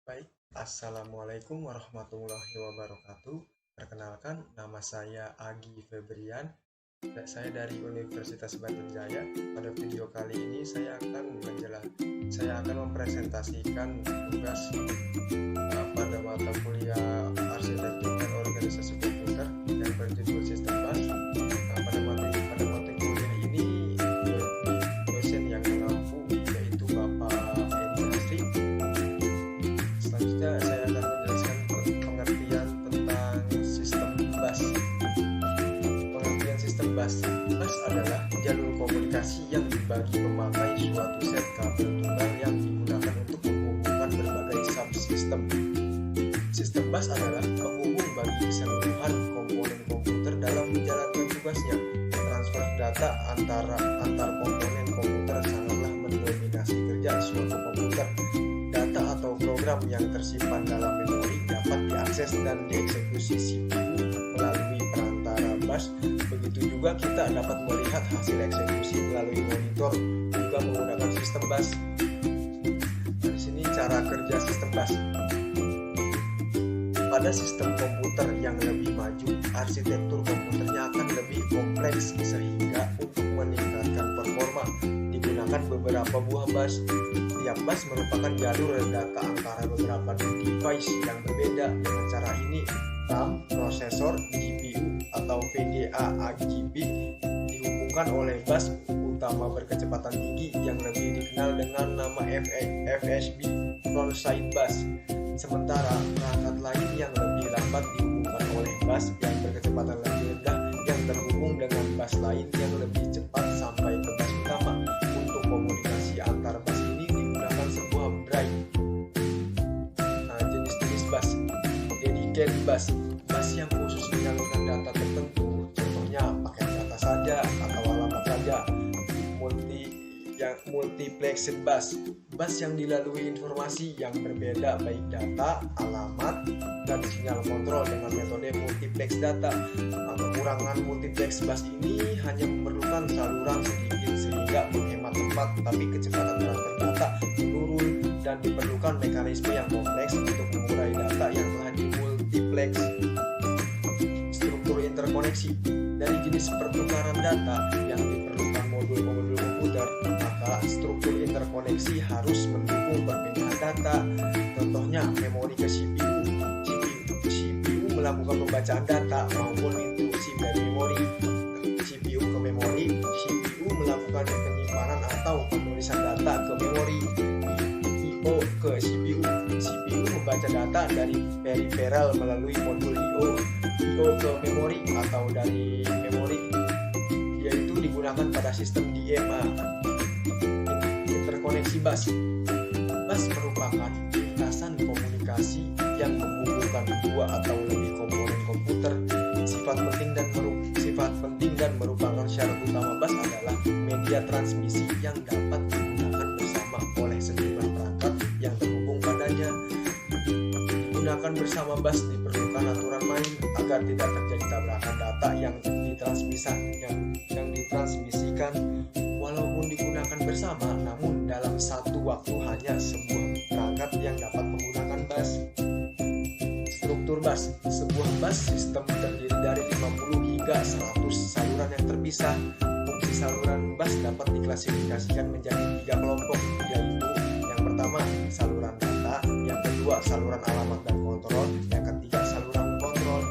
Baik, Assalamualaikum warahmatullahi wabarakatuh. Perkenalkan, nama saya Agi Febrian. Saya dari Universitas Bandung Jaya. Pada video kali ini saya akan mempresentasikan tugas pada mata kuliah Arsitektur dan Organisasi Komputer yang berjudul Sistem Bus. Pada mata kuliah ini dosen yang mengampu yaitu Bapak Edi Nasri. Selanjutnya saya akan menjelaskan pengertian tentang sistem bus. Pengertian sistem bus. Bus adalah jalur komunikasi yang dibagi memakai suatu set kabel tunggal yang digunakan untuk menghubungkan berbagai subsistem. Sistem bus adalah penghubung bagi keseluruhan komponen komputer dalam menjalankan tugasnya. Transfer data antar komponen komputer sangatlah mendominasi kerja suatu komputer. Data atau program yang tersimpan dalam memori dapat diakses dan dieksekusi CPU melalui perantara bus. Begitu juga kita dapat melihat hasil eksekusi melalui monitor juga menggunakan sistem bus. Nah, di sini cara kerja sistem bus. Pada sistem komputer yang lebih maju, arsitektur komputernya akan lebih kompleks sehingga untuk meningkatkan performa digunakan beberapa buah bus. Tiap bus merupakan jalur data antara beberapa device yang berbeda. Dengan cara ini, RAM, prosesor, GPU atau VGA RGB dihubungkan oleh bus utama berkecepatan tinggi yang lebih dikenal dengan nama FSB (Frontside Bus). Sementara perangkat lain yang lebih lambat dihubungkan oleh bus yang berkecepatan lebih rendah yang terhubung dengan bus lain yang lebih cepat sampai ke bus utama. Untuk komunikasi antar bus ini digunakan sebuah drive. Jenis-jenis bus. Dedicated bus. Bus yang khusus menyalurkan data tertentu, contohnya paket data saja atau alamat saja. Multiplexed bus. Bus yang dilalui informasi yang berbeda baik data, alamat, dan sinyal kontrol dengan metode multiplex data. Kekurangan multiplex bus ini hanya memerlukan saluran sedikit sehingga menghemat tempat, tapi kecepatan transfer data menurun dan diperlukan mekanisme yang kompleks untuk mengurai data yang telah dimultiplex. Struktur interkoneksi. Dari jenis pertukaran data yang diperlukan modul-modul komputer, maka struktur interkoneksi harus mendukung perpindahan data. Contohnya memori ke CPU. CPU melakukan pembacaan data maupun instruksi dari memori. CPU ke memori. CPU melakukan penyimpanan atau penulisan data ke memori. I/O ke CPU. CPU membaca data dari peripheral melalui modul I/O. I/O ke memori atau dari memori yaitu digunakan pada sistem DMA. Interkoneksi bus. Bus merupakan lintasan komunikasi yang menghubungkan dua atau lebih komponen komputer. Sifat penting dan merupakan syarat utama bus adalah media transmisi yang dapat digunakan bersama oleh sejumlah perangkat yang terhubung padanya. Digunakan bersama bus diperlukan aturan main agar tidak terjadi tabrakan data yang ditransmisikan. Walaupun digunakan bersama, namun dalam satu waktu hanya sebuah perangkat yang dapat menggunakan bus. Struktur bus. Sebuah bus sistem terdiri dari 50 hingga 100 saluran yang terpisah. Fungsi saluran bus dapat diklasifikasikan menjadi 3 kelompok, yaitu yang pertama saluran data, yang kedua saluran alamat dan kontrol, yang ketiga saluran kontrol.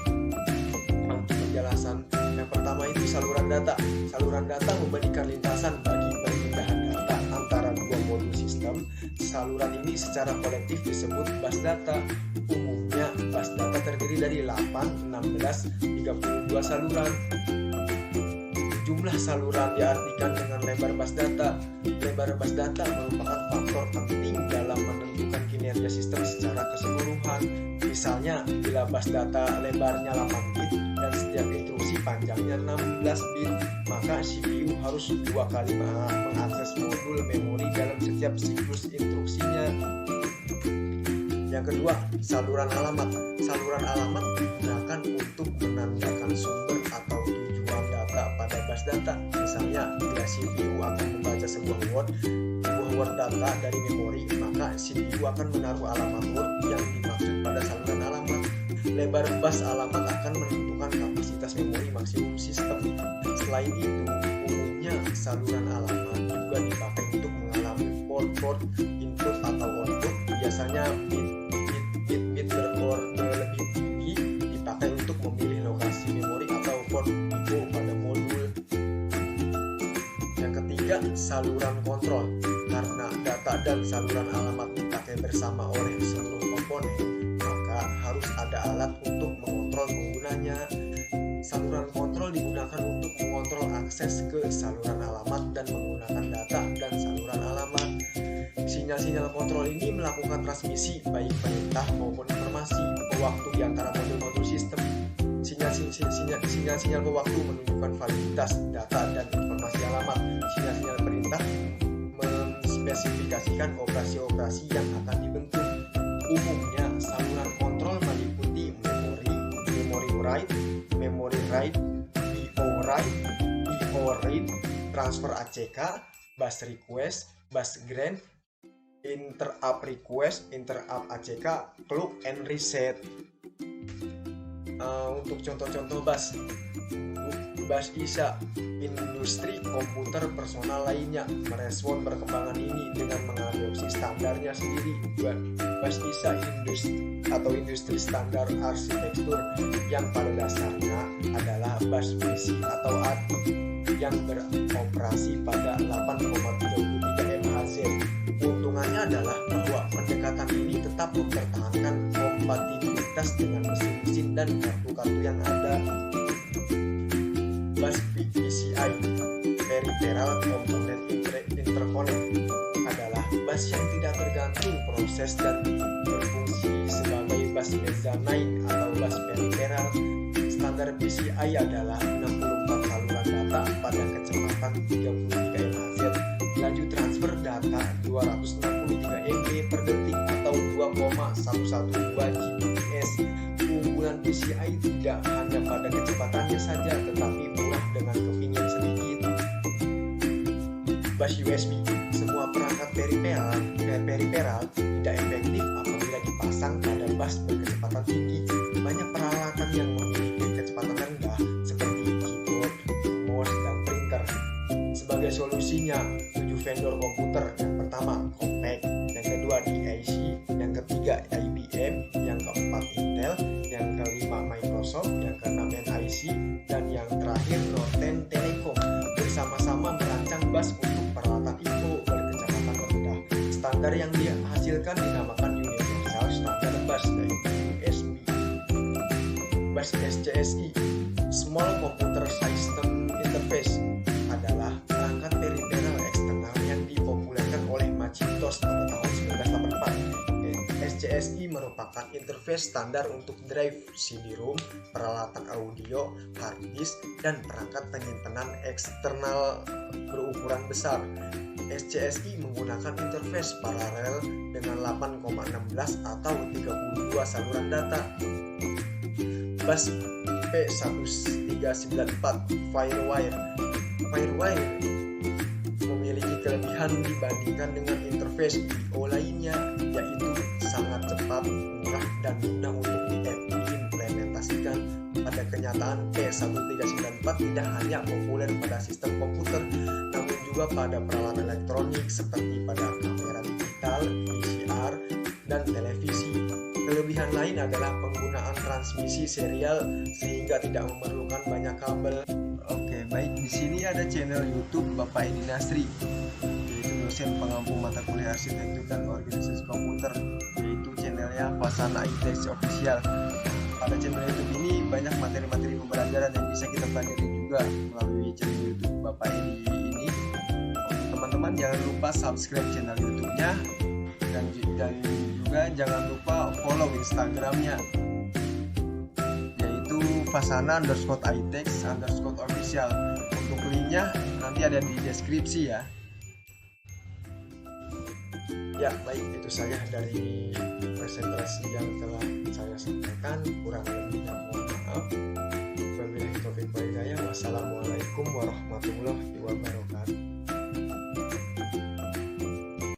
Untuk penjelasan, yang pertama itu saluran data. Saluran data memberikan lintasan bagi perpindahan data antara dua modul sistem. Saluran ini secara kolektif disebut bus data. Umumnya bus data terdiri dari 8, 16, 32 saluran. Jumlah saluran diartikan dengan lebar bus data. Lebar bus data merupakan faktor penting dalam menentukan kinerja sistem secara keseluruhan. Misalnya, bila bus data lebarnya 8 bit dan setiap instruksi panjangnya 16 bit, maka CPU harus 2 kali mengakses modul memori dalam setiap siklus instruksinya. Yang kedua, saluran alamat. Saluran alamat digunakan untuk menandakan sumber atau tujuan data pada bus data. Misalnya, bila CPU akan membaca sebuah word data dari memori, maka CPU akan menaruh alamat word yang dimaksud pada saluran alamat. Lebar bus alamat akan menentukan kapasitas memori maksimum sistem. Selain itu, umumnya saluran alamat juga dipakai untuk mengalami port input atau output. Biasanya bit berkode lebih tinggi dipakai untuk memilih lokasi memori atau port IO pada modul. Yang ketiga, saluran kontrol. Karena data dan saluran alamat dipakai bersama oleh seluruh komponen, maka harus ada alat untuk mengontrol penggunanya. Saluran kontrol digunakan untuk mengontrol akses ke saluran alamat dan menggunakan data dan saluran alamat. Sinyal-sinyal kontrol ini melakukan transmisi baik perintah maupun informasi pewaktu di antara modul-modul sistem. Sinyal-sinyal pewaktu menunjukkan validitas data dan informasi alamat. Sinyal-sinyal perintah menspesifikasikan operasi-operasi yang akan dibentuk. Umumnya saluran kontrol meliputi memory write, memory write, IO read, transfer ACK, bus request, bus grant, interrupt request, interrupt ACK, clock and reset. Untuk contoh-contoh bus ISA, industri komputer personal lainnya merespon perkembangan ini dengan mengadopsi standarnya sendiri. Bus ISA industri standar arsitektur yang pada dasarnya adalah bus PC atau ATI yang beroperasi pada 8,33 MHz. Keuntungannya adalah bahwa pendekatan ini tetap mempertahankan kompatibilitas dengan mesin-mesin dan kartu-kartu yang ada. Bus PCI Peripheral Component Interconnect adalah bus yang tidak tergantung proses dan berfungsi sebagai bus mezzanine atau bus peripheral. Standar PCI adalah 64 saluran data pada kecepatan 33 MHz, laju transfer data 263 MB per detik atau 2,112 Gbps. Keunggulan PCI tidak hanya pada kecepatannya saja, tetapi murah dengan kepingin sedikit. Bus USB, semua perangkat peripheral tidak efektif apabila dipasang pada bus berkecepatan tinggi. Banyak peralatan yang memiliki kecepatan rendah seperti keyboard, mouse, dan printer. Sebagai solusinya, 7 vendor komputer. Yang pertama, Compaq, yang kedua DIC, yang ketiga IBM, yang keempat Intel, yang kelima Microsoft, yang keenam NIC, dan yang terakhir Norten Telecom bersama-sama merancang bus untuk peralatan IO berkecepatan rendah. Standar yang dihasilkan dinamakan Universal Standard Bus, yaitu USB. Bus SCSI, Small Computer System Interface, adalah perangkat peripheral eksternal yang dipopulerkan oleh Macintosh pada tahun 1984. SCSI merupakan interface standar untuk drive, CD-ROM, peralatan audio, hard disk, dan perangkat penyimpanan eksternal berukuran besar. SCSI menggunakan interface paralel dengan 8,16 atau 32 saluran data. Bus P1394 Firewire memiliki kelebihan dibandingkan dengan interface I/O lainnya, yaitu sangat cepat, murah, dan mudah untuk diimplementasikan. Pada kenyataan, P1394 tidak hanya populer pada sistem komputer, namun juga pada peralatan elektronik seperti pada kamera digital, VCR, dan televisi. Kelebihan lain adalah penggunaan transmisi serial sehingga tidak memerlukan banyak kabel. Oke, baik, di sini ada channel YouTube Bapak Edi Nasri, yaitu dosen pengampu mata kuliah arsitektur dan organisasi komputer, yaitu channelnya Fasana ITEX Official. Pada channel YouTube ini banyak materi-materi pembelajaran yang bisa kita pelajari juga melalui channel YouTube Bapak Edi ini. Teman-teman jangan lupa subscribe channel YouTube-nya dan juga jangan lupa follow Instagramnya, yaitu fasana_itex_official. Untuk linknya nanti ada di deskripsi ya. Ya, baik, itu saja dari presentasi yang telah saya sampaikan. Kurang lebihnya mohon maaf. Wabillahi taufiq wal hidayah. Wassalamualaikum warahmatullahi wabarakatuh.